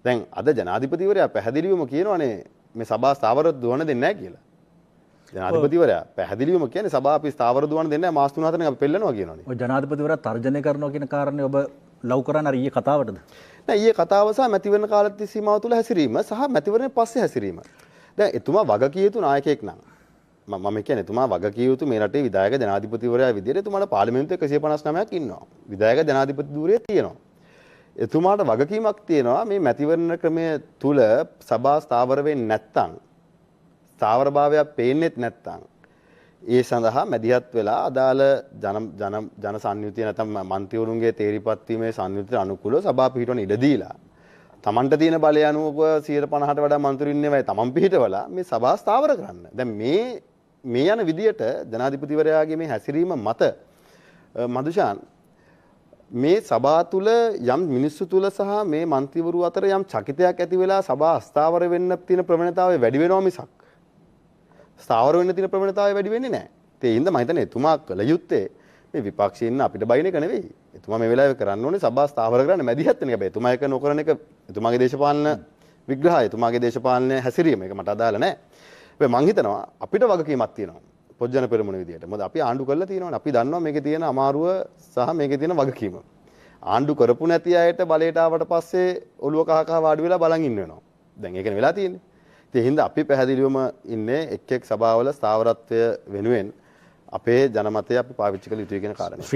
දැන් අද ජනාධිපතිවරයා පැහැදිලිවම කියනවානේ මේ සභා ස්ථාවර දුවන දෙන්නේ නැහැ කියලා. ජනාධිපතිවරයා පැහැදිලිවම කියන්නේ සභාව අපි ස්ථාවර දුවන දෙන්නේ නැහැ මාස 3-4ක් අපි පෙළනවා කියනවානේ. ඔය ජනාධිපතිවරයා තර්ජනය කරනවා කියන කාරණේ ඔබ ලව් කරන්නේ අර ඊයේ කතාවටද? නෑ ඊයේ කතාව සහ මැතිවරණ කාලත් සීමාව තුළ හැසිරීම සහ මැතිවරණය පස්සේ හැසිරීම. දැන් එතුමා වගකිය යුතු නායකයෙක් නම් මම කියන්නේ එතුමා වගකිය යුතු මේ රටේ විධායක ජනාධිපතිවරයා විදිහට එතුමාට පාර්ලිමේන්තුවේ 159ක් ඉන්නවා. විධායක ජනාධිපති ධූරයේ තියෙනවා. එතුමාට වගකීමක් තියෙනවා මේ මැතිවරණ ක්‍රමය තුල සභා ස්ථාවර වෙන්නේ නැත්නම් ස්ථාවරභාවයක් පේන්නේත් නැත්නම් ඒ සඳහා මැදිහත් වෙලා අදාළ ජන සංයුතිය නැත්නම් මන්ත්‍රීවරුන්ගේ තේරිපත් වීමේ සංයුතියට අනුකූලව සභා පිහිටවන ඉඩ දීලා තමන්ට තියෙන බලය අනුව 150ට වඩා මන්ත්‍රීන් ඉන්නවයි තමන් පිහිටවලා මේ සභා ස්ථාවර කරන්න. දැන් මේ යන විදියට ජනාධිපතිවරයාගේ මේ හැසිරීම මත මදුෂාන් මේ සභා තුල යම් මිනිස්සු තුල සහ මේ മന്ത്രിවරු අතර යම් චකිතයක් ඇති වෙලා සභා අස්ථාවර වෙන්න තියෙන ප්‍රවණතාවය වැඩි වෙනවා මිසක් ස්ථාවර වෙන්න තියෙන ප්‍රවණතාවය වැඩි වෙන්නේ නැහැ. ඒ හින්දා මම හිතන්නේ එතුමා කළ යුත්තේ මේ විපක්ෂයෙන් අපිට බයින එක නෙවෙයි. එතුමා මේ වෙලාවේ කරන්න ඕනේ සභා ස්ථාවර කරන්න මැදිහත් වෙන එක. හැබැයි එතුමා එක නොකරන එක එතුමාගේ දේශපාලන විග්‍රහය, එතුමාගේ දේශපාලන හැසිරීම ඒක මට අදාළ නැහැ. හැබැයි මම හිතනවා අපිට වගකීමක් තියෙනවා. පොජ්ජන පෙරමුණ විදියට. මොකද අපි ආණ්ඩු කරලා තියෙනවනේ. අපි දන්නවා මේකේ තියෙන අමාරුව සහ මේකේ තියෙන වගකීම. ආණ්ඩු කරපු නැති අයට බලයට ආවට පස්සේ ඔළුව කහ කහ වාඩි වෙලා බලන් ඉන්න වෙනවා. දැන් ඒකනේ වෙලා තියෙන්නේ. ඒ හින්දා අපි පැහැදිලිවම ඉන්නේ එක් එක් සභාවල ස්ථාවරත්වය වෙනුවෙන් අපේ ජනමතය අපි පාවිච්චි කළ යුතුයි කියන කාරණේ.